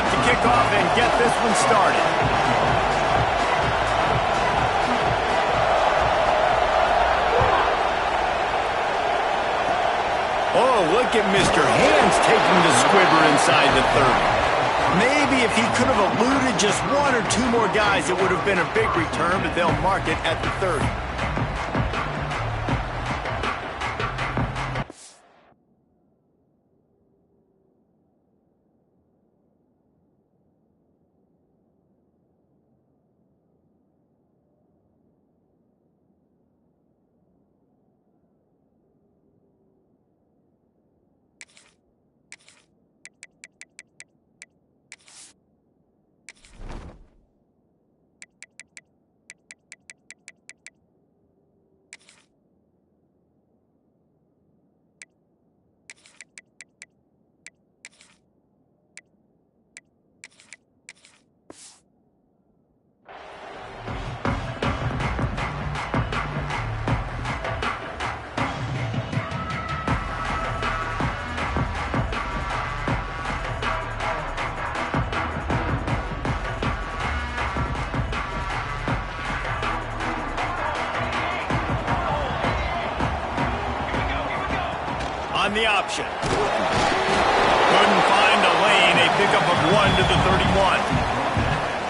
up to kick off and get this one started. Oh, look at Mr. Hands taking the squibber inside the 30. Maybe if he could have eluded just one or two more guys, it would have been a big return, but they'll mark it at the 30. On the option. Couldn't find a lane. A pickup of 1 to the 31.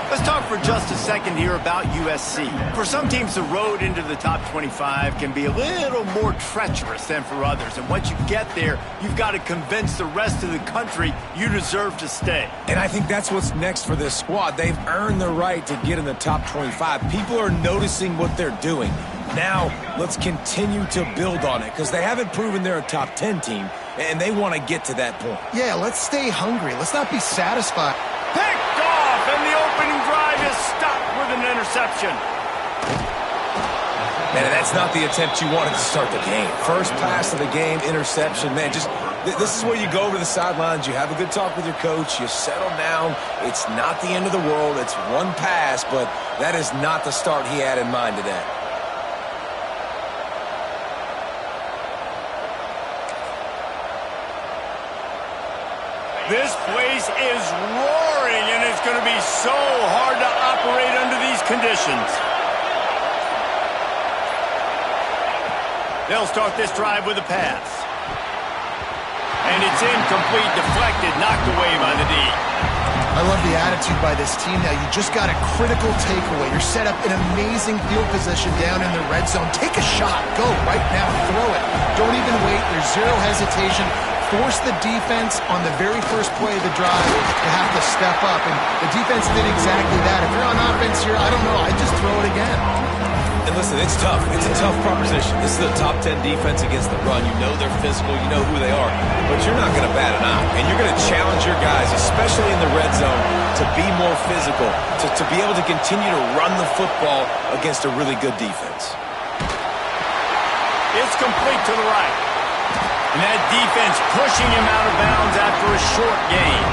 Let's talk for just a second here about USC. For some teams, the road into the top 25 can be a little more treacherous than for others. And once you get there, you've got to convince the rest of the country you deserve to stay. And I think that's what's next for this squad. They've earned the right to get in the top 25. People are noticing what they're doing. Now, let's continue to build on it because they haven't proven they're a top 10 team, and they want to get to that point. Yeah, let's stay hungry. Let's not be satisfied. Picked off, and the opening drive is stopped with an interception. Man, that's not the attempt you wanted to start the game. First pass of the game, interception. Man, this is where you go over the sidelines. You have a good talk with your coach. You settle down. It's not the end of the world. It's one pass, but that is not the start he had in mind today. This place is roaring, and it's going to be so hard to operate under these conditions. They'll start this drive with a pass. And it's incomplete, deflected, knocked away by the D. I love the attitude by this team now. You just got a critical takeaway. You're set up in amazing field position down in the red zone. Take a shot. Go right now. Throw it. Don't even wait. There's zero hesitation. Force the defense on the very first play of the drive to have to step up. And the defense did exactly that. If you're on offense here, I don't know. I'd just throw it again. And listen, it's tough. It's a tough proposition. This is a top 10 defense against the run. You know they're physical. You know who they are. But you're not going to bat an eye. And you're going to challenge your guys, especially in the red zone, to be more physical, to be able to continue to run the football against a really good defense. It's complete to the right. And that defense pushing him out of bounds after a short gain.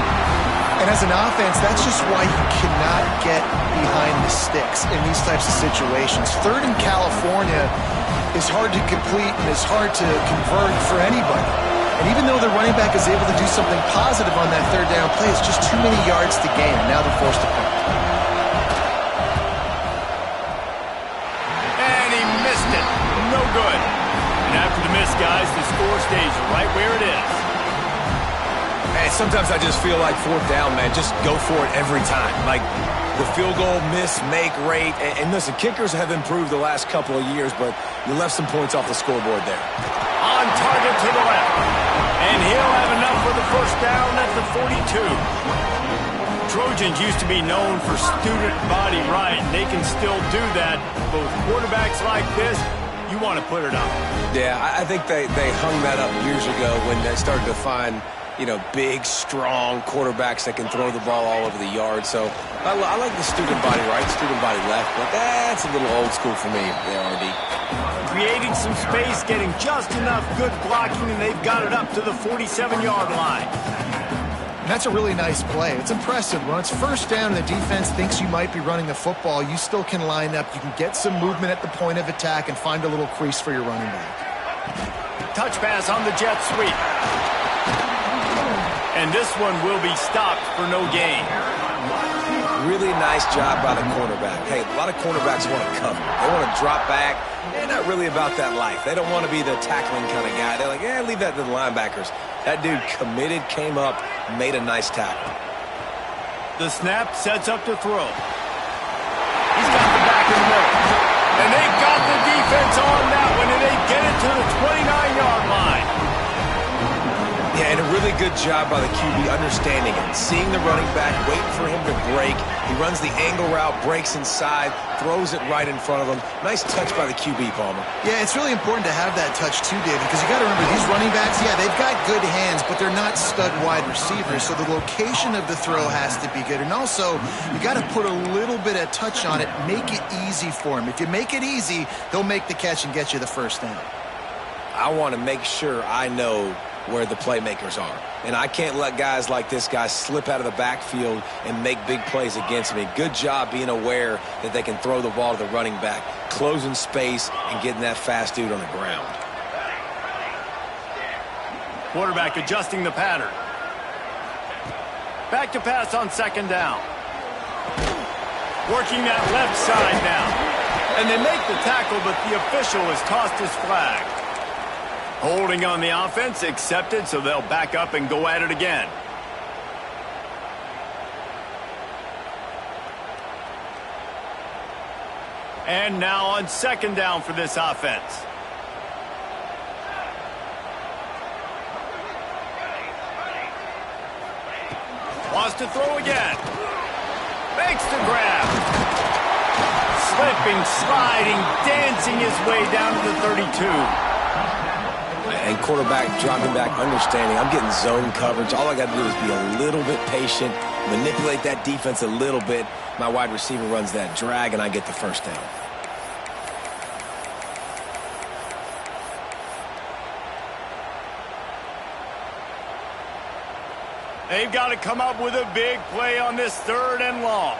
And as an offense, that's just why you cannot get behind the sticks in these types of situations. Third in California is hard to complete and is hard to convert for anybody. And even though the running back is able to do something positive on that third down play, it's just too many yards to gain. Now they're forced to punt. And he missed it. No good. And after the miss, guys, the score stays right where it is. Man, sometimes I just feel like fourth down, man. Just go for it every time. Like the field goal, miss, make, rate. And listen, kickers have improved the last couple of years, but you left some points off the scoreboard there. On target to the left. And he'll have enough for the first down at the 42. Trojans used to be known for student body right. They can still do that. Both quarterbacks like this, you want to put it up. Yeah, I think they hung that up years ago when they started to find, you know, big, strong quarterbacks that can throw the ball all over the yard. So I like the student body right, student body left, but that's a little old school for me, the RD. Creating some space, getting just enough good blocking, and they've got it up to the 47-yard line. That's a really nice play. It's impressive. When it's first down and the defense thinks you might be running the football, you still can line up. You can get some movement at the point of attack and find a little crease for your running back. Touch pass on the jet sweep. And this one will be stopped for no gain. Really nice job by the cornerback. Hey, a lot of cornerbacks want to cover. They want to drop back. They're not really about that life. They don't want to be the tackling kind of guy. They're like, yeah, leave that to the linebackers. That dude committed, came up, made a nice tackle. The snap sets up to throw. He's got the back in the middle. And they got the defense on that one, and they get it to the 29-yard line. Yeah, and a really good job by the QB understanding it. Seeing the running back, waiting for him to break. He runs the angle route, breaks inside, throws it right in front of him. Nice touch by the QB, Palmer. Yeah, it's really important to have that touch too, David, because you got to remember these running backs, yeah, they've got good hands, but they're not stud wide receivers, so the location of the throw has to be good. And also, you got to put a little bit of touch on it, make it easy for them. If you make it easy, they'll make the catch and get you the first down. I want to make sure I know where the playmakers are. And I can't let guys like this guy slip out of the backfield and make big plays against me. Good job being aware that they can throw the ball to the running back, closing space and getting that fast dude on the ground. Quarterback adjusting the pattern. Back to pass on second down. Working that left side now. And they make the tackle, but the official has tossed his flag. Holding on the offense, accepted, so they'll back up and go at it again. And now on second down for this offense. Wants to throw again. Makes the grab. Slipping, sliding, dancing his way down to the 32. And quarterback dropping back, understanding I'm getting zone coverage. All I got to do is be a little bit patient, manipulate that defense a little bit. My wide receiver runs that drag, and I get the first down. They've got to come up with a big play on this third and long.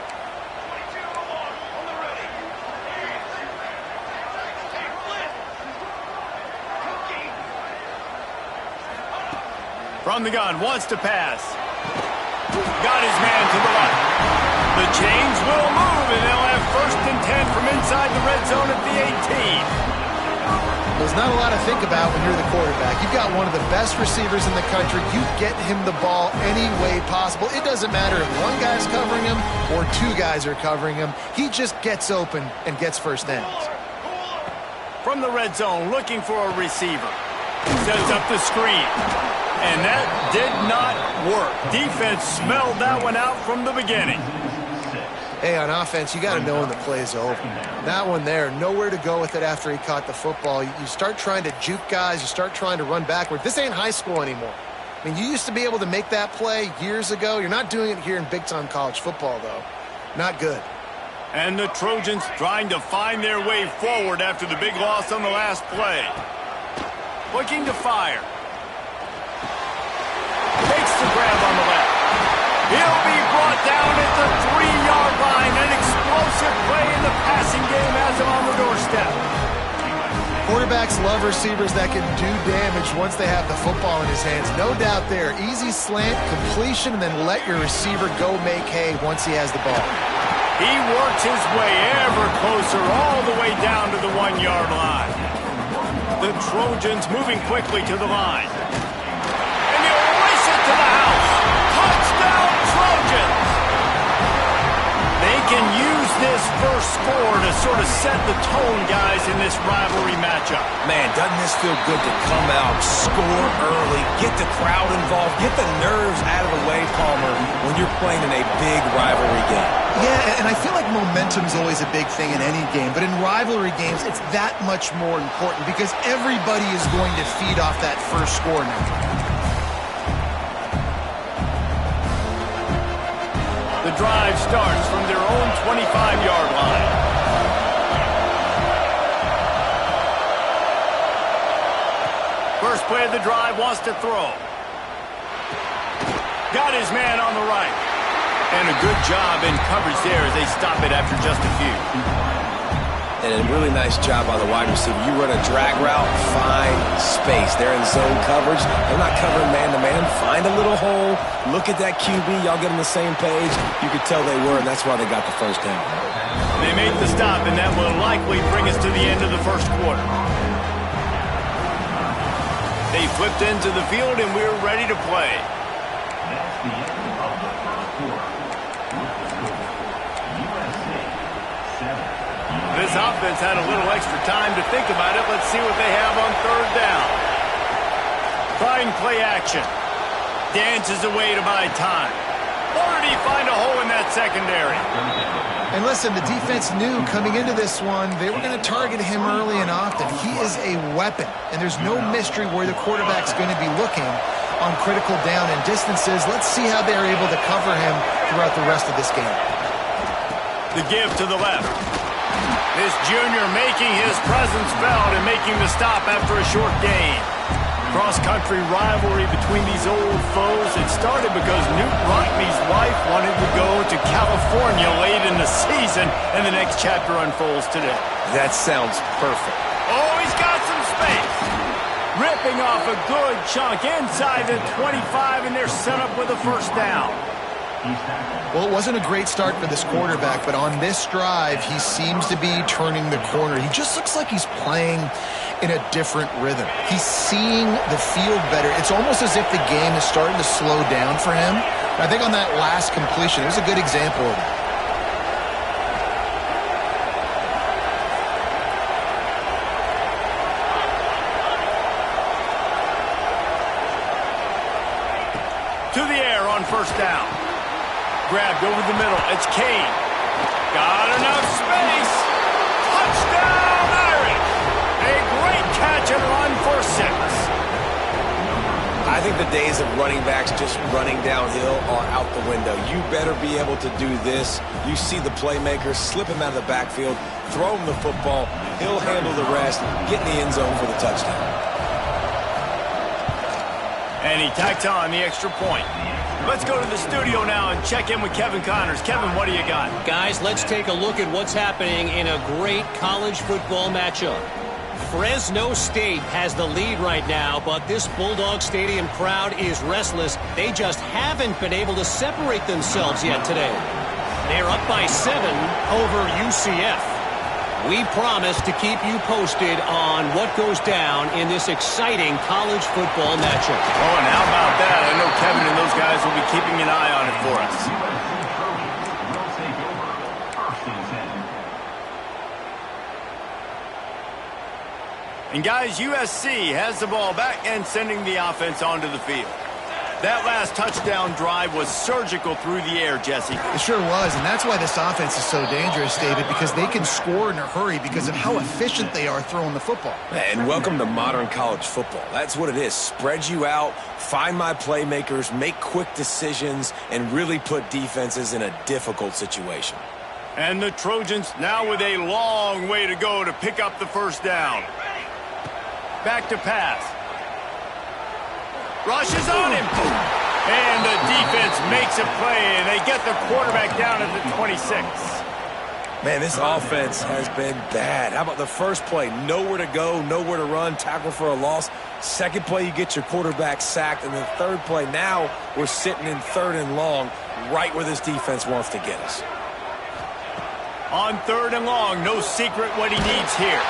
From the gun, wants to pass. Got his man to the left. The chains will move, and they'll have 1st and 10 from inside the red zone at the 18. There's not a lot to think about when you're the quarterback. You've got one of the best receivers in the country. You get him the ball any way possible. It doesn't matter if one guy's covering him or two guys are covering him. He just gets open and gets first downs. From the red zone, looking for a receiver. Sets up the screen. And that did not work. Defense smelled that one out from the beginning. Hey, on offense, you got to know when the play's over. That one there, nowhere to go with it after he caught the football. You start trying to juke guys. You start trying to run backward. This ain't high school anymore. I mean, you used to be able to make that play years ago. You're not doing it here in big-time college football, though. Not good. And the Trojans trying to find their way forward after the big loss on the last play. Looking to fire. Takes the grab on the left. He'll be brought down at the 3-yard line. An explosive play in the passing game has him on the doorstep. Quarterbacks love receivers that can do damage once they have the football in his hands. No doubt there. Easy slant, completion, and then let your receiver go make hay once he has the ball. He works his way ever closer all the way down to the 1-yard line. The Trojans moving quickly to the line. And he'll race it to the house. Touchdown, Trojans! They can use this first score to sort of set the tone, guys, in this rivalry matchup. Man, doesn't this feel good to come out, score early, get the crowd involved, get the nerves out of the way, Palmer, when you're playing in a big rivalry game? Yeah, and I feel like momentum's always a big thing in any game, but in rivalry games, it's that much more important because everybody is going to feed off that first score now. The drive starts from their own 25-yard line. First play of the drive, wants to throw. Got his man on the right. And a good job in coverage there as they stop it after just a few. And a really nice job by the wide receiver. You run a drag route, find space. They're in zone coverage. They're not covering man-to-man. Find a little hole. Look at that QB. Y'all get on the same page. You could tell they were, and that's why they got the first down. They make the stop, and that will likely bring us to the end of the first quarter. They flipped into the field, and we're ready to play. That's the end of the first quarter. USA 7. This offense had a little extra time to think about it. Let's see what they have on third down. Trying play action. Dances away to buy time. Or did he find a hole in that secondary? And listen, the defense knew coming into this one, they were going to target him early and often. He is a weapon, and there's no mystery where the quarterback's going to be looking on critical down and distances. Let's see how they're able to cover him throughout the rest of this game. The give to the left. This junior making his presence felt and making the stop after a short gain. Cross-country rivalry between these old foes. It started because Newt Rockne's wife wanted to go to California late in the season, and the next chapter unfolds today. That sounds perfect. Oh, he's got some space. Ripping off a good chunk inside the 25, and they're set up with a first down. Well, it wasn't a great start for this quarterback, but on this drive, he seems to be turning the corner. He just looks like he's playing in a different rhythm. He's seeing the field better. It's almost as if the game is starting to slow down for him. And I think on that last completion, it was a good example of it. To the air on first down. Grabbed over the middle. It's Kane. Got enough space. Touchdown, Irish. A great catch and run for 6. I think the days of running backs just running downhill are out the window. You better be able to do this. You see the playmaker, slip him out of the backfield, throw him the football. He'll handle the rest, get in the end zone for the touchdown. And he tacks on the extra point. Let's go to the studio now and check in with Kevin Connors. Kevin, what do you got? Guys, let's take a look at what's happening in a great college football matchup. Fresno State has the lead right now, but this Bulldog Stadium crowd is restless. They just haven't been able to separate themselves yet today. They're up by 7 over UCF. We promise to keep you posted on what goes down in this exciting college football matchup. Oh, and how about that? I know Kevin and those guys will be keeping an eye on it for us. And guys, USC has the ball back and sending the offense onto the field. That last touchdown drive was surgical through the air, Jesse. It sure was, and that's why this offense is so dangerous, David, because they can score in a hurry because of how efficient they are throwing the football. And welcome to modern college football. That's what it is. Spread you out, find my playmakers, make quick decisions, and really put defenses in a difficult situation. And the Trojans now with a long way to go to pick up the first down. Back to pass. Rushes on him. And the defense makes a play, and they get the quarterback down at the 26. Man, this offense has been bad. How about the first play? Nowhere to go, nowhere to run, tackle for a loss. Second play, you get your quarterback sacked. And the third play, now we're sitting in 3rd and long, right where this defense wants to get us. On 3rd and long, no secret what he needs here.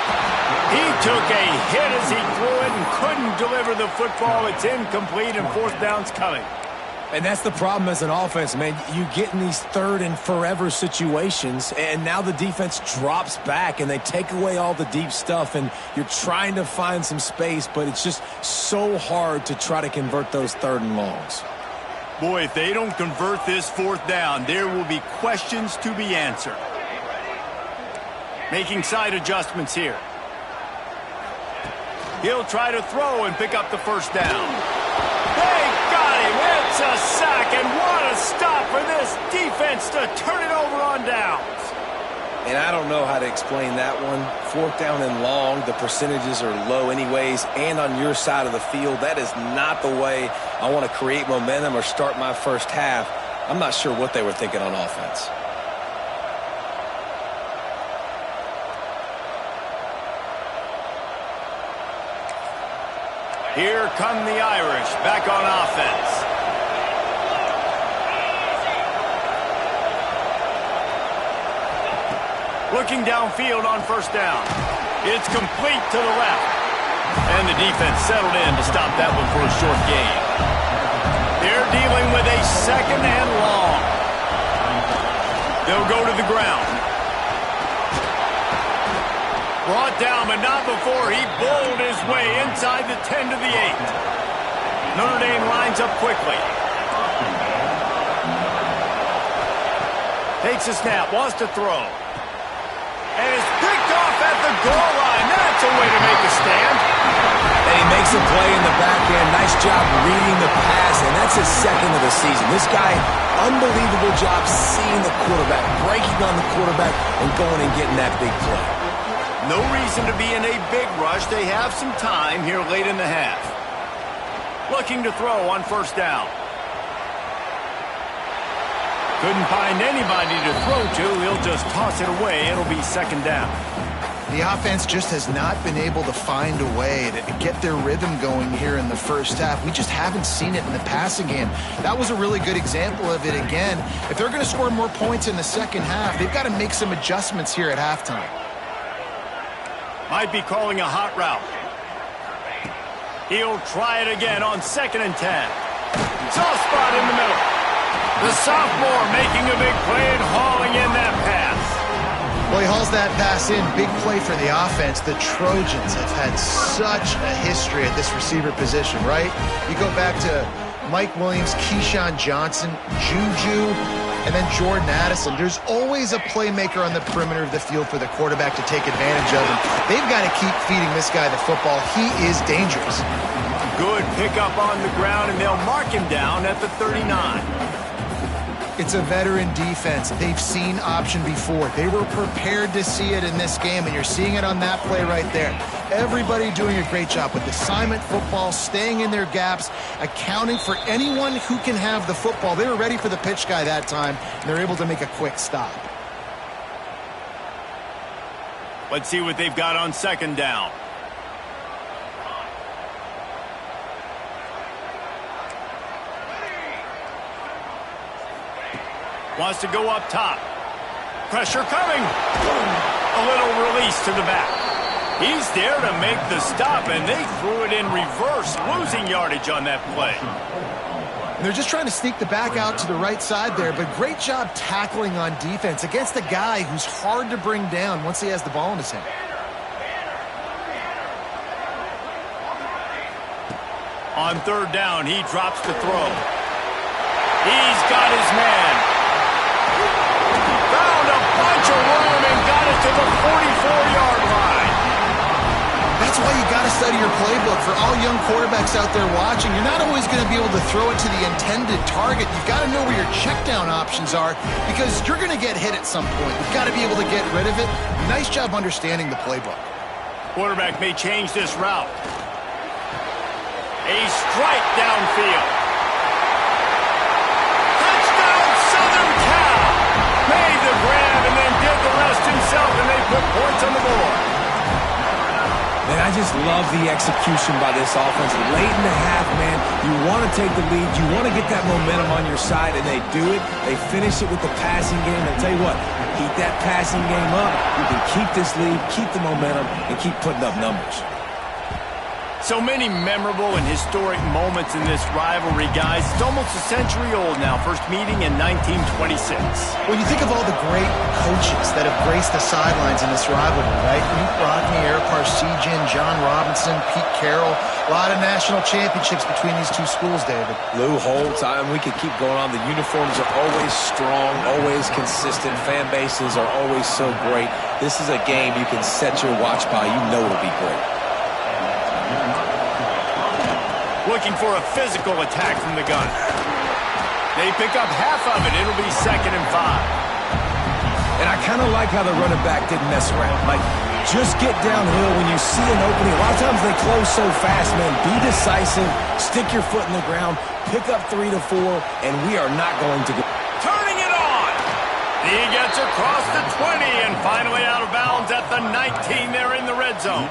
He took a hit as he threw it and couldn't deliver the football. It's incomplete, and 4th down's coming. And that's the problem as an offense, man. You get in these 3rd and forever situations, and now the defense drops back, and they take away all the deep stuff, and you're trying to find some space, but it's just so hard to try to convert those 3rd and longs. Boy, if they don't convert this 4th down, there will be questions to be answered. Making side adjustments here. He'll try to throw and pick up the first down. They got him. It's a sack, and what a stop for this defense to turn it over on downs. And I don't know how to explain that one. 4th down and long, the percentages are low anyways, and on your side of the field, that is not the way I want to create momentum or start my first half. I'm not sure what they were thinking on offense. Here come the Irish back on offense. Looking downfield on first down. It's complete to the left. And the defense settled in to stop that one for a short gain. They're dealing with a second and long. They'll go to the ground. Brought down, but not before he bowled his way inside the 10 to the 8. Notre Dame lines up quickly. Takes a snap, wants to throw. And it's picked off at the goal line. That's a way to make a stand. And he makes a play in the back end. Nice job reading the pass, and that's his second of the season. This guy, unbelievable job seeing the quarterback, breaking on the quarterback, and going and getting that big play. No reason to be in a big rush. They have some time here late in the half. Looking to throw on first down. Couldn't find anybody to throw to. He'll just toss it away. It'll be second down. The offense just has not been able to find a way to get their rhythm going here in the first half. We just haven't seen it in the passing game. That was a really good example of it again. If they're going to score more points in the second half, they've got to make some adjustments here at halftime. Might be calling a hot route. He'll try it again on 2nd and 10. Soft spot in the middle. The sophomore making a big play and hauling in that pass. Well, he hauls that pass in. Big play for the offense. The Trojans have had such a history at this receiver position, right? You go back to Mike Williams, Keyshawn Johnson, Juju, and then Jordan Addison. There's always a playmaker on the perimeter of the field for the quarterback to take advantage of. And they've got to keep feeding this guy the football. He is dangerous. Good pickup on the ground, and they'll mark him down at the 39. It's a veteran defense. They've seen option before. They were prepared to see it in this game, and you're seeing it on that play right there. Everybody doing a great job with assignment football, staying in their gaps, accounting for anyone who can have the football. They were ready for the pitch guy that time, and they're able to make a quick stop. Let's see what they've got on second down. Wants to go up top. Pressure coming. A little release to the back. He's there to make the stop, and they threw it in reverse, losing yardage on that play. They're just trying to sneak the back out to the right side there, but great job tackling on defense against a guy who's hard to bring down once he has the ball in his hand. On third down, he drops the throw. He's got his man. Found a bunch of room and got it to the 44-yard line. That's why you got to study your playbook. For all young quarterbacks out there watching, you're not always going to be able to throw it to the intended target. You've got to know where your check down options are because you're going to get hit at some point. You've got to be able to get rid of it. Nice job understanding the playbook. Quarterback may change this route. A strike downfield. Touchdown, Southern Cal. Made the grab and then did the rest himself, and they put points on the board. Man, I just love the execution by this offense. Late in the half, man, you want to take the lead. You want to get that momentum on your side, and they do it. They finish it with the passing game. I'll tell you what, keep that passing game up. You can keep this lead, keep the momentum, and keep putting up numbers. So many memorable and historic moments in this rivalry, guys. It's almost a century old now. First meeting in 1926. When you think of all the great coaches that have graced the sidelines in this rivalry, right? Newt Rodney, Eric Parsegian, John Robinson, Pete Carroll. A lot of national championships between these two schools, David. Lou Holtz, we could keep going on. The uniforms are always strong, always consistent. Fan bases are always so great. This is a game you can set your watch by. You know it'll be great. Looking for a physical attack from the gun. They pick up half of it. It'll be 2nd and 5. And I kind of like how the running back didn't mess around. Like, just get downhill when you see an opening. A lot of times they close so fast, man. Be decisive. Stick your foot in the ground. Pick up 3 to 4, and we are not going to go. Turning it on. He gets across the 20 and finally out of bounds at the 19 there in the red zone.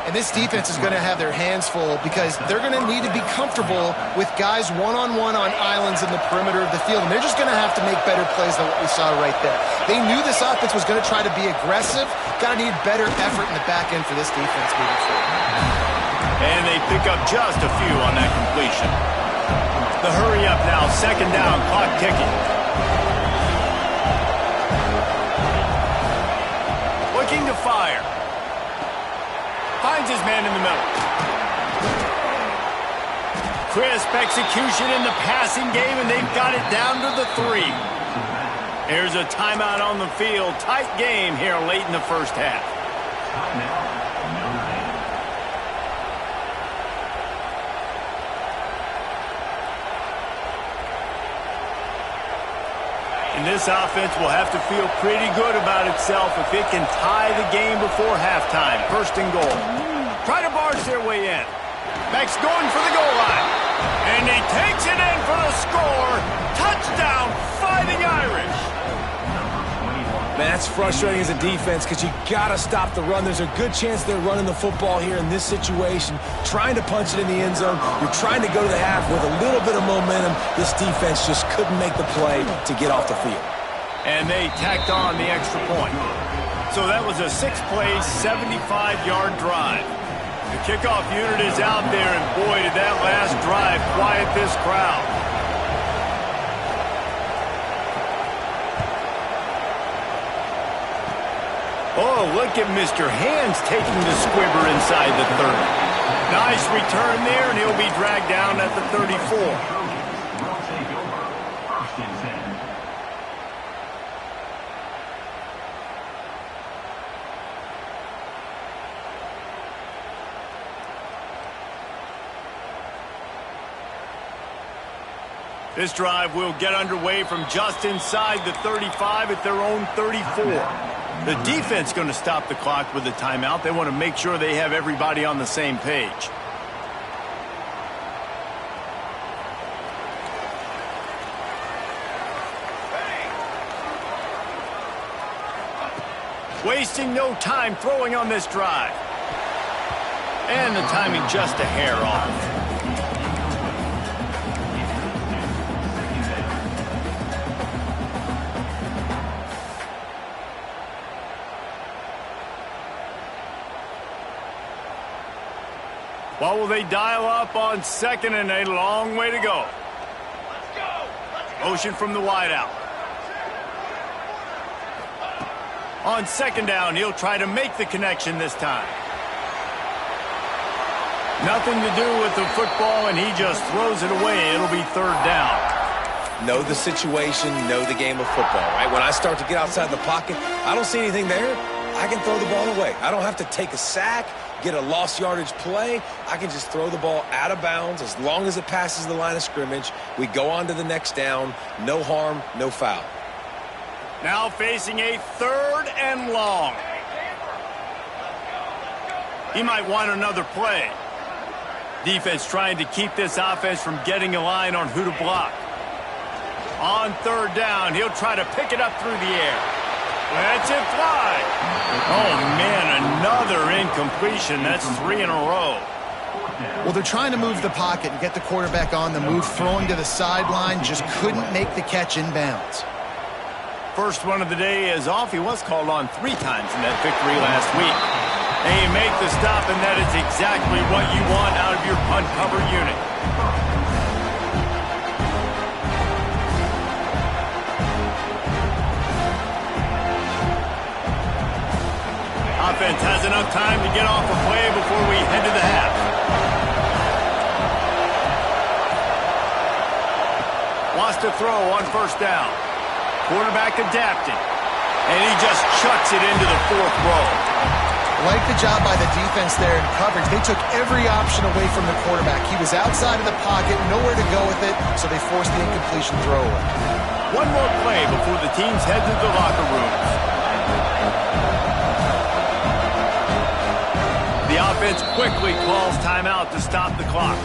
And And this defense is going to have their hands full because they're going to need to be comfortable with guys one-on-one on islands in the perimeter of the field. And they're just going to have to make better plays than what we saw right there. They knew this offense was going to try to be aggressive. Got to need better effort in the back end for this defense moving forward. And they pick up just a few on that completion. The hurry up now, second down, clock ticking. Looking to fire. Finds his man in the middle. Crisp execution in the passing game, and they've got it down to the 3. Here's a timeout on the field. Tight game here late in the first half. And this offense will have to feel pretty good about itself if it can tie the game before halftime. First and goal. Try to barge their way in. Max going for the goal line. And he takes it in for the score. Touchdown, Fighting Irish. Man, that's frustrating as a defense because you got to stop the run. There's a good chance they're running the football here in this situation, trying to punch it in the end zone. You're trying to go to the half with a little bit of momentum. This defense just couldn't make the play to get off the field. And they tacked on the extra point. So that was a 6-play, 75-yard drive. The kickoff unit is out there, and boy, did that last drive quiet this crowd. Oh, look at Mr. Hands taking the squibber inside the 30. Nice return there, and he'll be dragged down at the 34. This drive will get underway from just inside the 35 at their own 34. The defense going to stop the clock with a timeout. They want to make sure they have everybody on the same page. Wasting no time throwing on this drive. And the timing just a hair off. What will they dial up on second and a long way to go? Motion from the wideout. On second down, he'll try to make the connection this time. Nothing to do with the football, and he just throws it away. It'll be third down. Know the situation, know the game of football, right? When I start to get outside the pocket, I don't see anything there. I can throw the ball away. I don't have to take a sack, get a lost yardage play. I can just throw the ball out of bounds as long as it passes the line of scrimmage. We go on to the next down. No harm, no foul. Now facing a third and long. He might want another play. Defense trying to keep this offense from getting a line on who to block. On third down, he'll try to pick it up through the air. Lets it fly. Oh, man, another incompletion. That's 3 in a row. Well, they're trying to move the pocket and get the quarterback on the move, throwing to the sideline, just couldn't make the catch inbounds. First one of the day is off. He was called on 3 times in that victory last week. They make the stop, and that is exactly what you want out of your punt cover unit. Offense has enough time to get off a play before we head to the half. Wants to throw on first down. Quarterback adapted. And he just chucks it into the 4th row. Like the job by the defense there in coverage. They took every option away from the quarterback. He was outside of the pocket, nowhere to go with it, so they forced the incompletion throw away. One more play before the teams head to the locker rooms. The offense quickly calls timeout to stop the clock.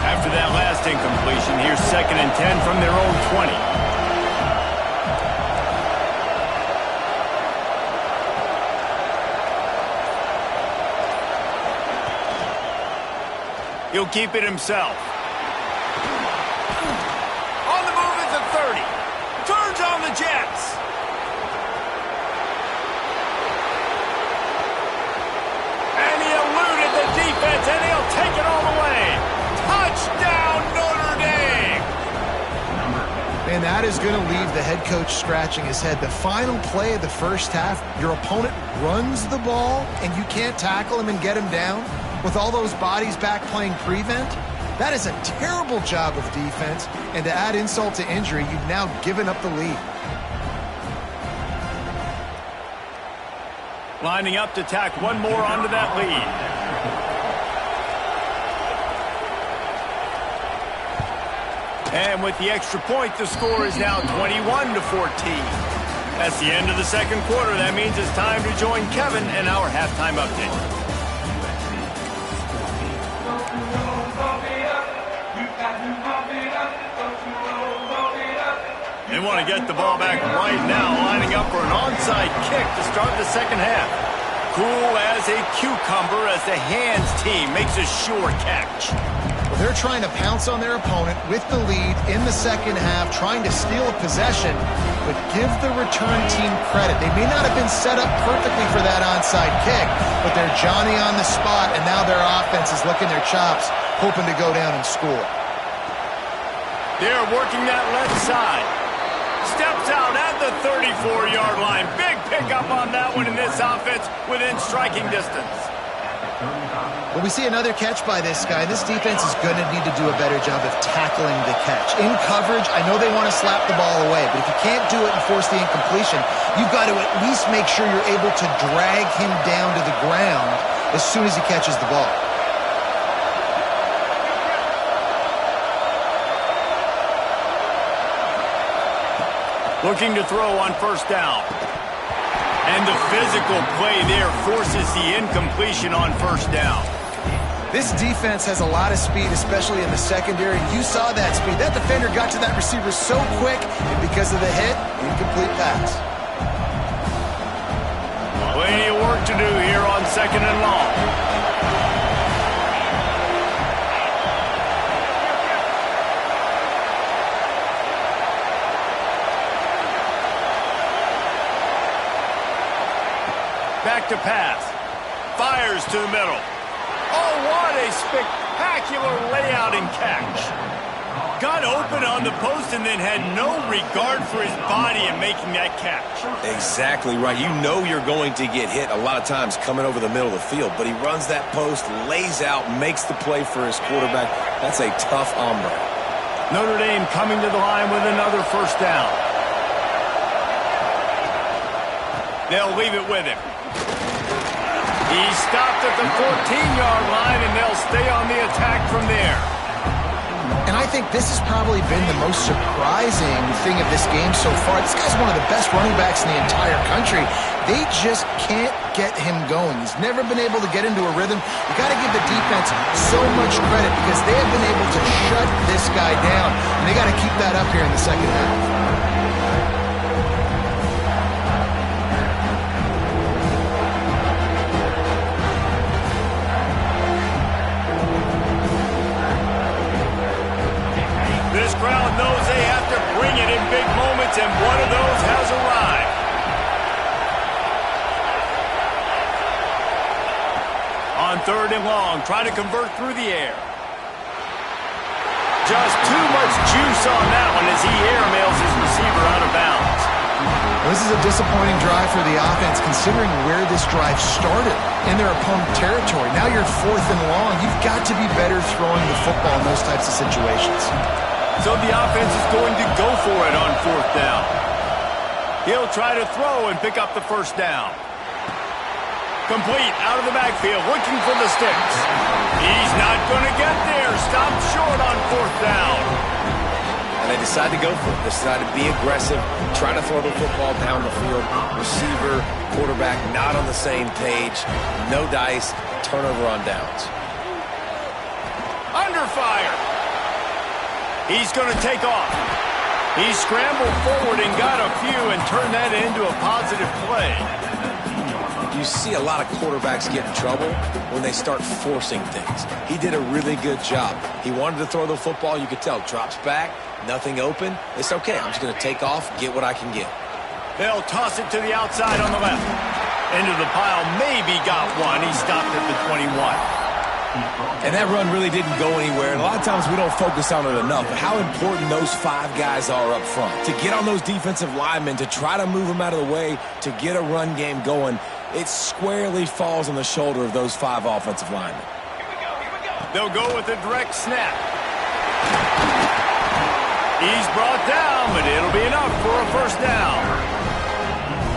After 2nd and 10 from their own 20. He'll keep it himself. On the move is the 30. Turns on the Jets. And he eluded the defense, and he'll take it all the way. Touchdown, Notre Dame! And that is going to leave the head coach scratching his head. The final play of the first half, your opponent runs the ball, and you can't tackle him and get him down with all those bodies back playing prevent. That is a terrible job of defense, and to add insult to injury, you've now given up the lead. Lining up to tack one more onto that lead. And with the extra point, the score is now 21-14. That's the end of the second quarter. That means it's time to join Kevin in our halftime update. They want to get the ball back right now, lining up for an onside kick to start the second half. Cool as a cucumber as the hands team makes a sure catch. Well, they're trying to pounce on their opponent with the lead in the second half, trying to steal a possession, but give the return team credit. They may not have been set up perfectly for that onside kick, but they're Johnny on the spot, and now their offense is licking their chops, hoping to go down and score. They're working that left side. Steps out at the 34-yard line. Big pickup on that one in this offense within striking distance. Well, we see another catch by this guy. This defense is going to need to do a better job of tackling the catch. In coverage, I know they want to slap the ball away, but if you can't do it and force the incompletion, you've got to at least make sure you're able to drag him down to the ground as soon as he catches the ball. Looking to throw on first down. And the physical play there forces the incompletion on first down. This defense has a lot of speed, especially in the secondary. You saw that speed. That defender got to that receiver so quick, and because of the hit, incomplete pass. Plenty of work to do here on 2nd and long. Back to pass. Fires to the middle. Oh, what a spectacular layout and catch. Got open on the post and then had no regard for his body in making that catch. Exactly right. You know you're going to get hit a lot of times coming over the middle of the field, but he runs that post, lays out, makes the play for his quarterback. That's a tough hombre. Notre Dame coming to the line with another first down. They'll leave it with him. He stopped at the 14-yard line, and they'll stay on the attack from there. And I think this has probably been the most surprising thing of this game so far. This guy's one of the best running backs in the entire country. They just can't get him going. He's never been able to get into a rhythm. You got to give the defense so much credit because they have been able to shut this guy down. And they got to keep that up here in the second half. This crowd knows they have to bring it in big moments, and one of those has arrived. On 3rd and long, try to convert through the air. Just too much juice on that one as he airmails his receiver out of bounds. Well, this is a disappointing drive for the offense considering where this drive started in their opponent territory. Now you're 4th and long. You've got to be better throwing the football in those types of situations. So the offense is going to go for it on 4th down. He'll try to throw and pick up the first down. Complete out of the backfield, looking for the sticks. He's not going to get there. Stopped short on 4th down. And they decide to go for it. They decide to be aggressive, try to throw the football down the field. Receiver, quarterback not on the same page. No dice, turnover on downs. Under fire. He's going to take off. He scrambled forward and got a few and turned that into a positive play. You see a lot of quarterbacks get in trouble when they start forcing things. He did a really good job. He wanted to throw the football. You could tell. Drops back, nothing open. It's okay. I'm just going to take off, get what I can get. They'll toss it to the outside on the left. Into the pile. Maybe got one. He stopped at the 21. And that run really didn't go anywhere. And a lot of times we don't focus on it enough. But how important those 5 guys are up front. To get on those defensive linemen, to try to move them out of the way, to get a run game going, it squarely falls on the shoulder of those 5 offensive linemen. They'll go with a direct snap. He's brought down, but it'll be enough for a first down.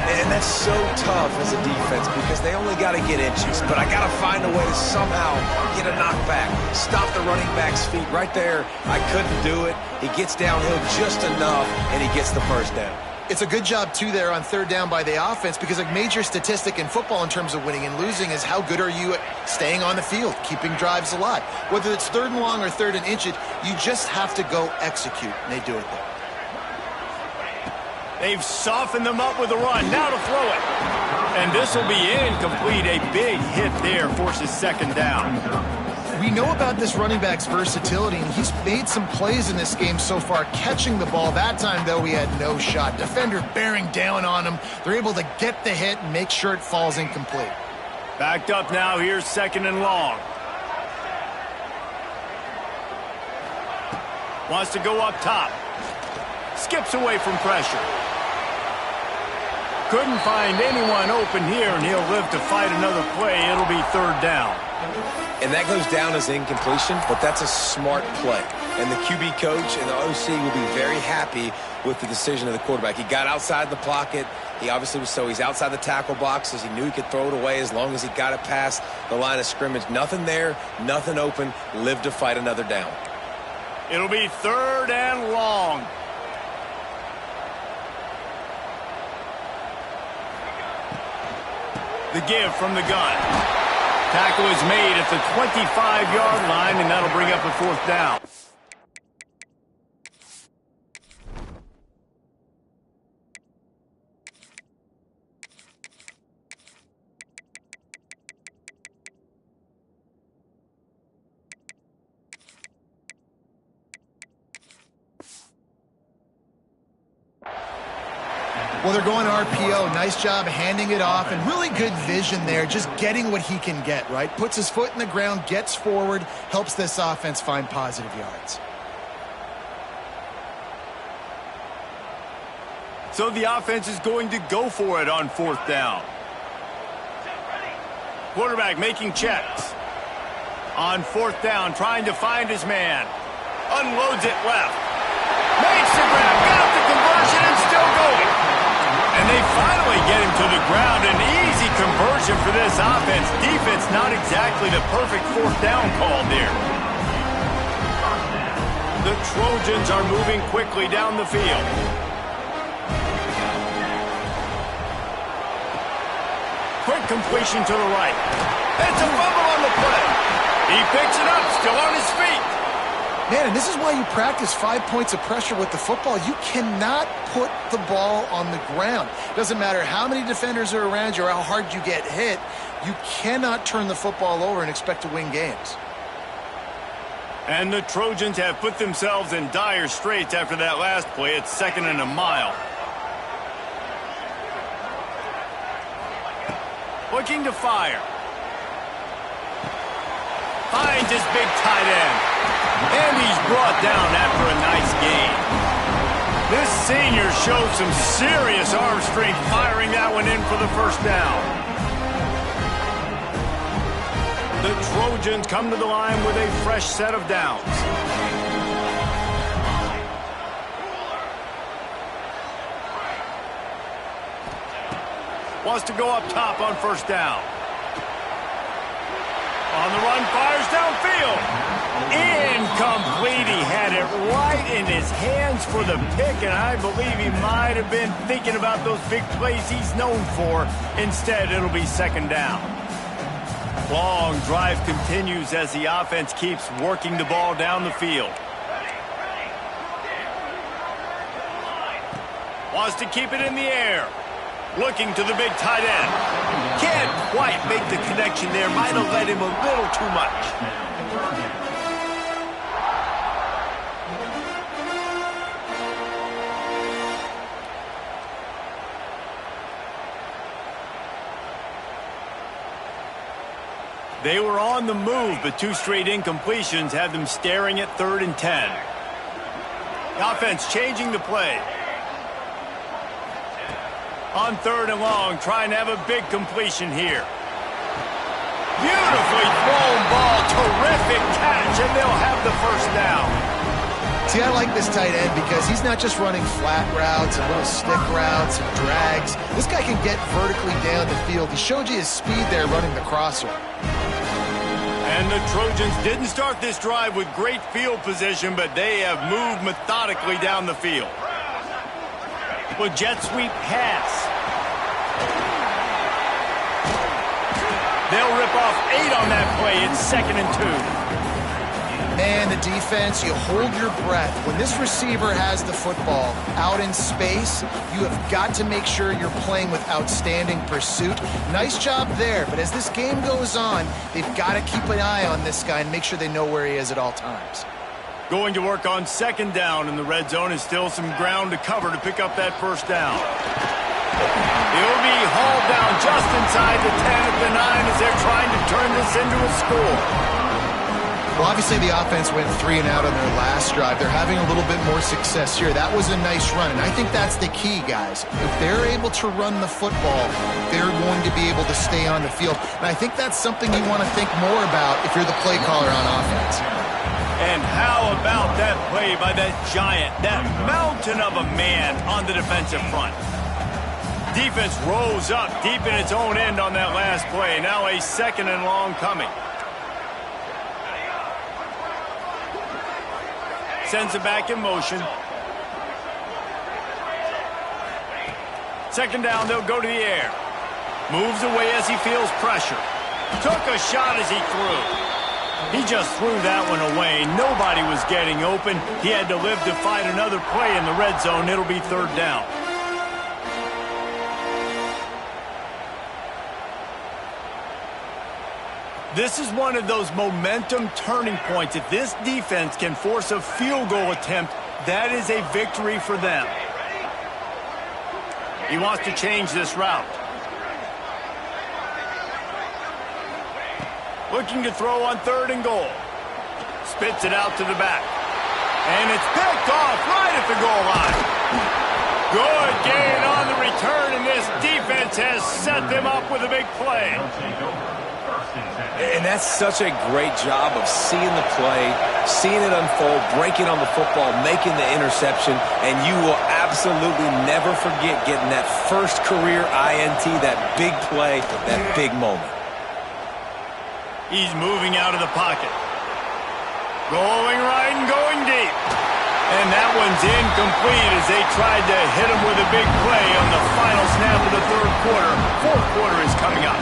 And that's so tough as a defense because they only got to get inches. But I got to find a way to somehow get a knockback. Stop the running back's feet right there. I couldn't do it. He gets downhill just enough, and he gets the first down. It's a good job, too, there on third down by the offense because a major statistic in football in terms of winning and losing is how good are you at staying on the field, keeping drives alive. Whether it's third and long or third and inches, you just have to go execute, and they do it there. They've softened them up with a run. Now to throw it. And this will be incomplete. A big hit there forces second down. We know about this running back's versatility, and he's made some plays in this game so far, catching the ball. That time, though, he had no shot. Defender bearing down on him. They're able to get the hit and make sure it falls incomplete. Backed up now. Here's second and long. Wants to go up top. Skips away from pressure. Couldn't find anyone open here, and he'll live to fight another play. It'll be third down. And that goes down as incompletion, but that's a smart play. And the QB coach and the OC will be very happy with the decision of the quarterback. He got outside the pocket. He obviously was he's outside the tackle boxes. He knew he could throw it away as long as he got it past the line of scrimmage. Nothing there, nothing open. Live to fight another down. It'll be third and long. The give from the gun. Tackle is made at the 25-yard line, and that'll bring up a fourth down. Well, they're going RPO. Nice job handing it off, and really good vision there, just getting what he can get, right? Puts his foot in the ground, gets forward, helps this offense find positive yards. So the offense is going to go for it on fourth down. Quarterback making checks. On fourth down, trying to find his man. Unloads it left. Makes the grab, got the conversion, and still going. And they finally get him to the ground. An easy conversion for this offense. Defense not exactly the perfect fourth down call there. The Trojans are moving quickly down the field. Quick completion to the right. It's a fumble on the play. He picks it up, still on his feet. Man, and this is why you practice 5 points of pressure with the football. You cannot put the ball on the ground. Doesn't matter how many defenders are around you or how hard you get hit. You cannot turn the football over and expect to win games. And the Trojans have put themselves in dire straits after that last play. It's second and a mile. Looking to fire. Finds his big tight end. And he's brought down after a nice gain. This senior showed some serious arm strength firing that one in for the first down. The Trojans come to the line with a fresh set of downs. Wants to go up top on first down. On the run, fires downfield. Incomplete. He had it right in his hands for the pick, and I believe he might have been thinking about those big plays he's known for. Instead, it'll be second down. Long drive continues as the offense keeps working the ball down the field. Wants to keep it in the air. Looking to the big tight end. Can't quite make the connection there. Might have led him a little too much. They were on the move, but 2 straight incompletions had them staring at 3rd and 10. The offense changing the play. On 3rd and long, trying to have a big completion here. Beautifully thrown ball, terrific catch, and they'll have the first down. See, I like this tight end because he's not just running flat routes and little stick routes and drags. This guy can get vertically down the field. He showed you his speed there running the crosser. And the Trojans didn't start this drive with great field position, but they have moved methodically down the field. With jet sweep pass. They'll rip off 8 on that play. It's 2nd and 2. Man, the defense, you hold your breath. When this receiver has the football out in space, you have got to make sure you're playing with outstanding pursuit. Nice job there, but as this game goes on, they've got to keep an eye on this guy and make sure they know where he is at all times. Going to work on 2nd down in the red zone is still some ground to cover to pick up that first down. He'll be hauled down just inside the 10 at the 9 as they're trying to turn this into a score. Well, obviously the offense went 3 and out on their last drive. They're having a little bit more success here. That was a nice run, and I think that's the key, guys. If they're able to run the football, they're going to be able to stay on the field. And I think that's something you want to think more about if you're the play caller on offense. And how about that play by that giant, that mountain of a man on the defensive front? Defense rose up deep in its own end on that last play. Now a 2nd and long coming. Sends it back in motion. 2nd down, they'll go to the air. Moves away as he feels pressure. Took a shot as he threw. He just threw that one away. Nobody was getting open. He had to live to fight another play in the red zone. It'll be 3rd down. This is one of those momentum turning points. If this defense can force a field goal attempt, that is a victory for them. He wants to change this route. Looking to throw on 3rd and goal. Spits it out to the back. And it's picked off right at the goal line. Good gain on the return, and this defense has set them up with a big play. And that's such a great job of seeing the play, seeing it unfold, breaking on the football, making the interception, and you will absolutely never forget getting that first career INT, that big play, that big moment. He's moving out of the pocket. Going right and going deep. And that one's incomplete as they tried to hit him with a big play on the final snap of the 3rd quarter. 4th quarter is coming up.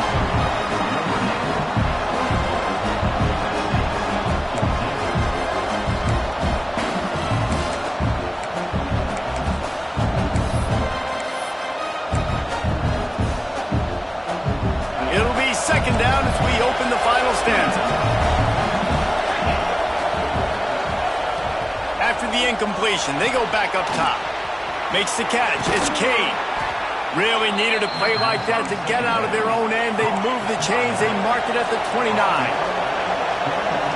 It'll be 2nd down as we open the final stanza. After the incompletion, they go back up top. Makes the catch. It's Kane. Really needed a play like that to get out of their own end. They move the chains. They mark it at the 29.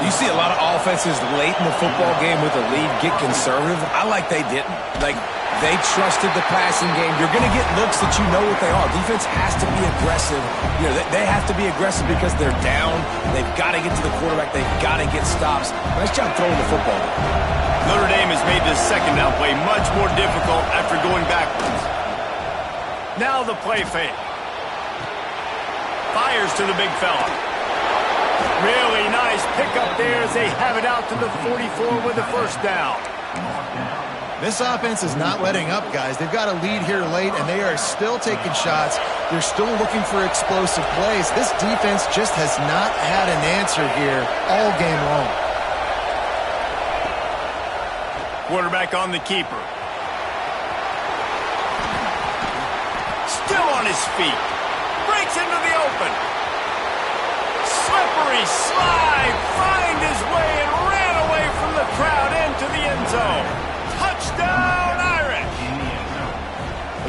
You see a lot of offenses late in the football game with a lead get conservative. I like they didn't. They trusted the passing game. You're going to get looks that you know what they are. Defense has to be aggressive. They have to be aggressive because they're down. They've got to get to the quarterback. They've got to get stops. Nice job throwing the football. Notre Dame has made this 2nd down play much more difficult after going backwards. Now the play fake. Fires to the big fella. Really nice pickup there as they have it out to the 44 with the first down. This offense is not letting up, guys. They've got a lead here late, and they are still taking shots. They're still looking for explosive plays. This defense just has not had an answer here all game long. Quarterback on the keeper. on his feet. Breaks into the open. Slippery slide. Find his way and ran away from the crowd into the end zone. Touchdown, Irish.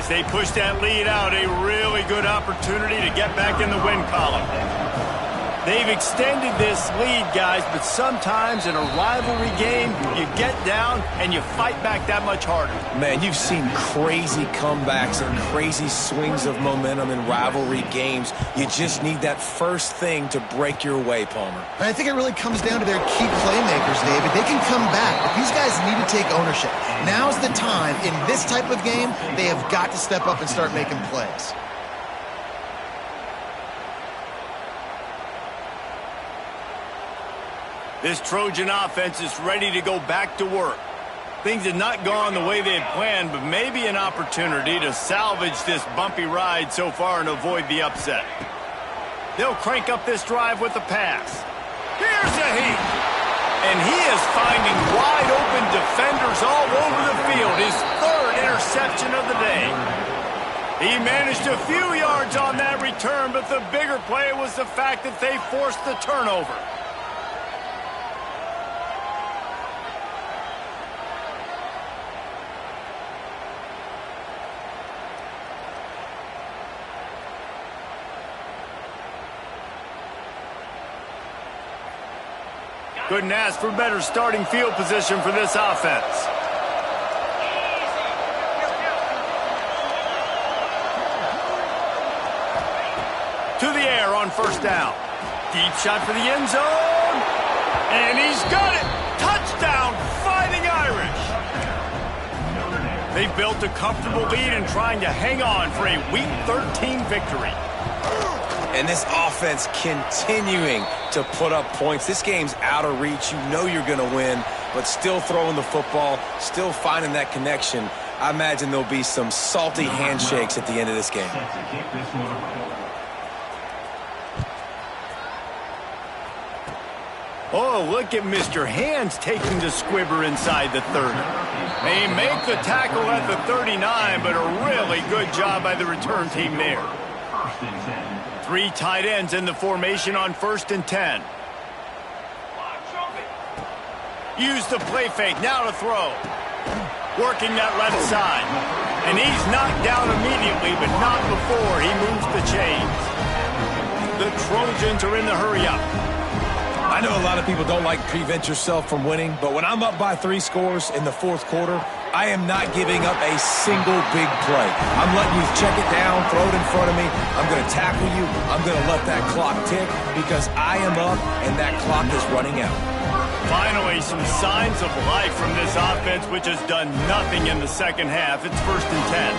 As they push that lead out, a really good opportunity to get back in the win column. They've extended this lead, guys, but sometimes in a rivalry game, you get down and you fight back that much harder. Man, you've seen crazy comebacks and crazy swings of momentum in rivalry games. You just need that first thing to break your way, Palmer. And I think it really comes down to their key playmakers, David. They can come back, but these guys need to take ownership. Now's the time. In this type of game, they have got to step up and start making plays. This Trojan offense is ready to go back to work. Things have not gone the way they had planned, but maybe an opportunity to salvage this bumpy ride so far and avoid the upset. They'll crank up this drive with the pass. Here's a heat. And he is finding wide-open defenders all over the field. His third interception of the day. He managed a few yards on that return, but the bigger play was the fact that they forced the turnover. Couldn't ask for better starting field position for this offense. To the air on first down. Deep shot for the end zone. And he's got it. Touchdown, Fighting Irish. They've built a comfortable lead and trying to hang on for a Week 13 victory. And this offense continuing to put up points. This game's out of reach. You know you're going to win, but still throwing the football, still finding that connection. I imagine there'll be some salty handshakes at the end of this game. Oh, look at Mr. Hands taking the squibber inside the 30. They make the tackle at the 39, but a really good job by the return team there. Three tight ends in the formation on 1st and 10. Use the play fake, now to throw. Working that left side. And he's knocked down immediately, but not before he moves the chains. The Trojans are in the hurry-up. I know a lot of people don't like prevent yourself from winning, but when I'm up by 3 scores in the 4th quarter, I am not giving up a single big play. I'm letting you check it down, throw it in front of me. I'm going to tackle you. I'm going to let that clock tick because I am up and that clock is running out. Finally, some signs of life from this offense, which has done nothing in the second half. It's 1st and 10.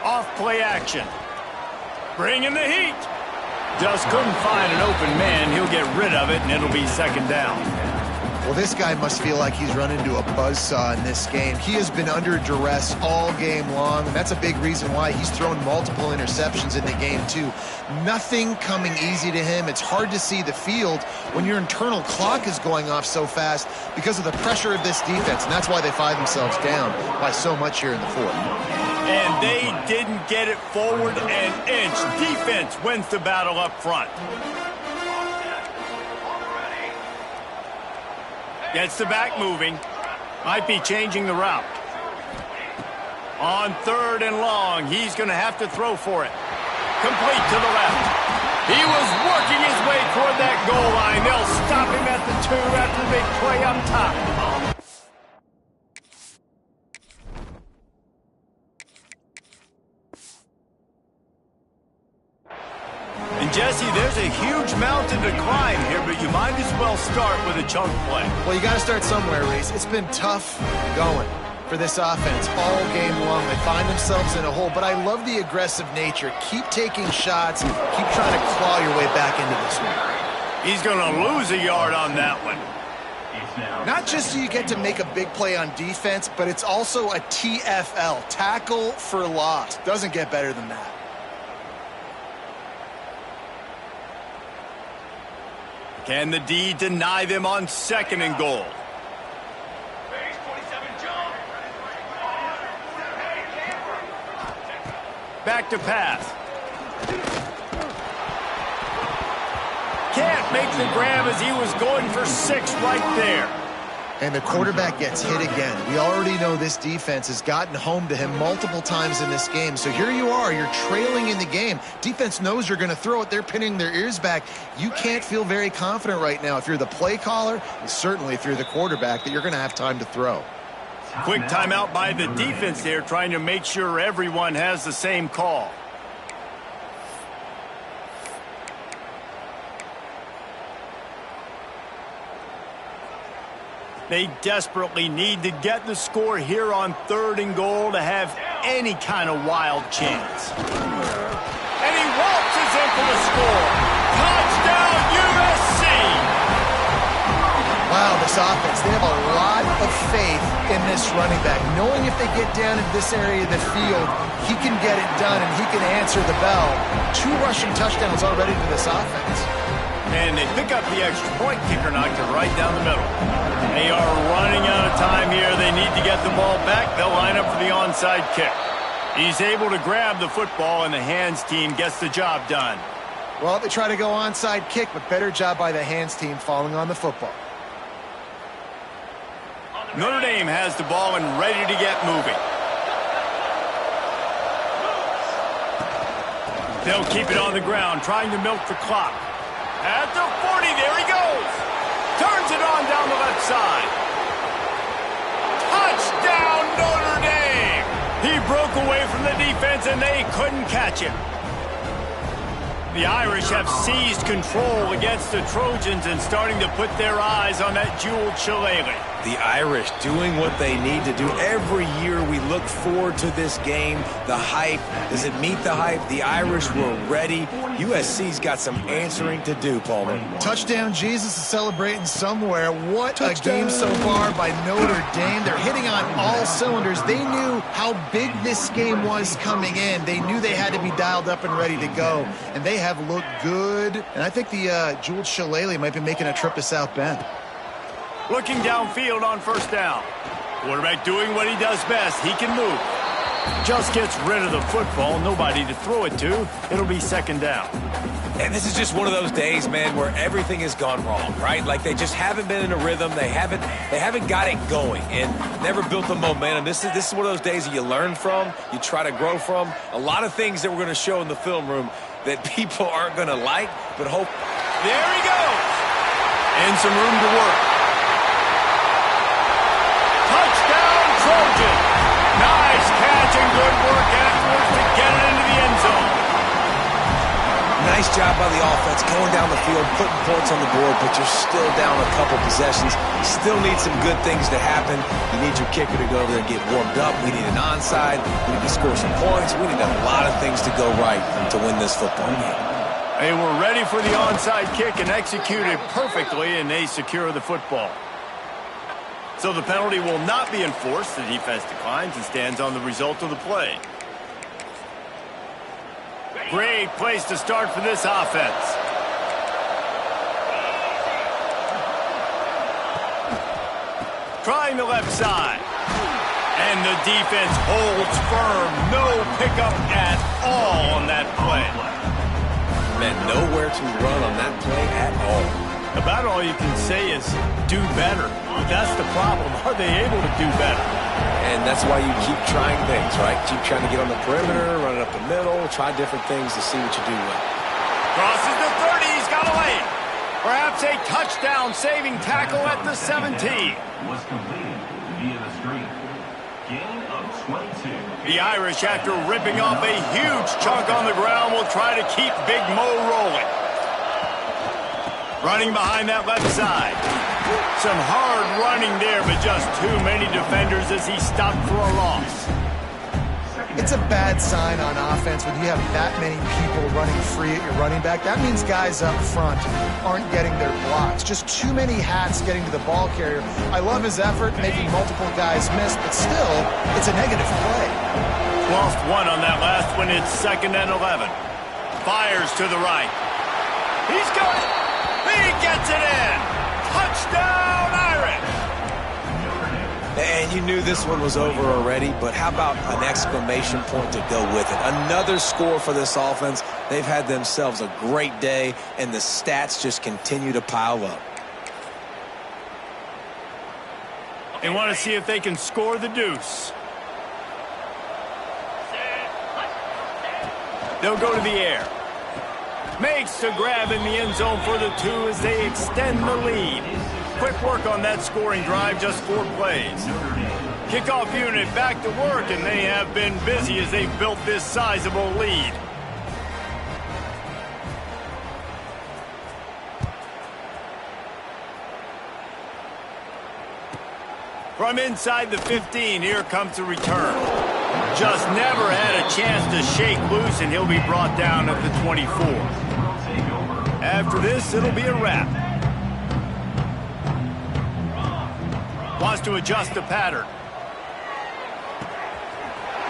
Off play action. Bringing the heat. Just couldn't find an open man. He'll get rid of it, and it'll be 2nd down. Well, this guy must feel like he's run into a buzzsaw in this game. He has been under duress all game long, and that's a big reason why he's thrown multiple interceptions in the game, too. Nothing coming easy to him. It's hard to see the field when your internal clock is going off so fast because of the pressure of this defense, and that's why they find themselves down by so much here in the 4th. And they didn't get it forward an inch. Defense wins the battle up front. Gets the back moving. Might be changing the route. On 3rd and long, he's going to have to throw for it. Complete to the left. He was working his way toward that goal line. They'll stop him at the 2 after the big play up top. And Jesse, there's a huge mountain to climb here, but you might as well start with a chunk play. Well, you got to start somewhere, Reese. It's been tough going for this offense all game long. They find themselves in a hole, but I love the aggressive nature. Keep taking shots. Keep trying to claw your way back into this one. He's going to lose a yard on that one. Not just so you get to make a big play on defense, but it's also a TFL, tackle for loss. Doesn't get better than that. Can the D deny them on 2nd and goal? back to pass. Can't make the grab as he was going for 6 right there. And the quarterback gets hit again. We already know this defense has gotten home to him multiple times in this game. So here you are, you're trailing in the game. Defense knows you're going to throw it. They're pinning their ears back. You can't feel very confident right now if you're the play caller, and certainly if you're the quarterback, that you're going to have time to throw. Quick timeout by the defense there, trying to make sure everyone has the same call. They desperately need to get the score here on 3rd and goal to have any kind of wild chance. And he waltzes in for the score. Touchdown, USC! Wow, this offense, they have a lot of faith in this running back. Knowing if they get down in this area of the field, he can get it done and he can answer the bell. 2 rushing touchdowns already for this offense. And they pick up the extra point. Kicker knocked it right down the middle. They are running out of time here. They need to get the ball back. They'll line up for the onside kick. He's able to grab the football, and the hands team gets the job done. Well, they try to go onside kick, but better job by the hands team falling on the football. Notre Dame has the ball and ready to get moving. They'll keep it on the ground, trying to milk the clock. At the 40, there he goes. Turns it on down the left side. Touchdown, Notre Dame! He broke away from the defense, and they couldn't catch him. The Irish have seized control against the Trojans and starting to put their eyes on that jeweled shillelagh. The Irish doing what they need to do. Every year we look forward to this game. The hype, does it meet the hype? The Irish were ready. USC's got some answering to do, Palmer. Touchdown, Jesus is celebrating somewhere. What a game so far by Notre Dame. They're hitting on all cylinders. They knew how big this game was coming in. They knew they had to be dialed up and ready to go. And they have looked good. And I think the jeweled shillelagh might be making a trip to South Bend. Looking downfield on 1st down. Quarterback doing what he does best. He can move. Just gets rid of the football. Nobody to throw it to. It'll be 2nd down. And this is just one of those days, man, where everything has gone wrong, right? Like they just haven't been in a rhythm. They haven't got it going and never built the momentum. This is one of those days that you learn from, you try to grow from. A lot of things that we're going to show in the film room that people aren't going to like, but hope. There he goes. And some room to work. Touchdown, Trojan. Nice catch and good work afterwards to get it into the end zone. Nice job by the offense going down the field, putting points on the board, but you're still down a couple possessions. You still need some good things to happen. You need your kicker to go over there and get warmed up. We need an onside. We need to score some points. We need a lot of things to go right to win this football game. They were ready for the onside kick and executed perfectly, and they secure the football. So the penalty will not be enforced. The defense declines and stands on the result of the play. Great place to start for this offense. Trying the left side. And the defense holds firm. No pickup at all on that play. Man, nowhere to run on that play at all. About all you can say is do better. But that's the problem. Are they able to do better? And that's why you keep trying things, right? Keep trying to get on the perimeter, run it up the middle, try different things to see what you do well. Crosses the 30, he's got a lane. Perhaps a touchdown-saving tackle at the 17. Was completed via the screen. Gain of 22. The Irish, after ripping off a huge chunk on the ground, will try to keep Big Mo rolling. Running behind that left side. Some hard running there, but just too many defenders as he stopped for a loss. It's a bad sign on offense when you have that many people running free at your running back. That means guys up front aren't getting their blocks. Just too many hats getting to the ball carrier. I love his effort, making multiple guys miss, but still, it's a negative play. Lost one on that last one. It's 2nd and 11. Fires to the right. He's got it. He gets it in. Touchdown, Irish. And you knew this one was over already, but how about an exclamation point to go with it? Another score for this offense. They've had themselves a great day, and the stats just continue to pile up. They want to see if they can score the deuce. They'll go to the air. Makes the grab in the end zone for the 2 as they extend the lead. Quick work on that scoring drive, just 4 plays. Kickoff unit back to work, and they have been busy as they've built this sizable lead. From inside the 15, here comes the return. Just never had a chance to shake loose, and he'll be brought down at the 24. After this, it'll be a wrap. Wants to adjust the pattern.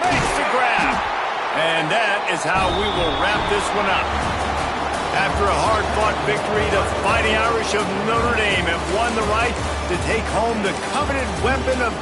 Makes the grab. And that is how we will wrap this one up. After a hard-fought victory, the Fighting Irish of Notre Dame have won the right to take home the coveted weapon of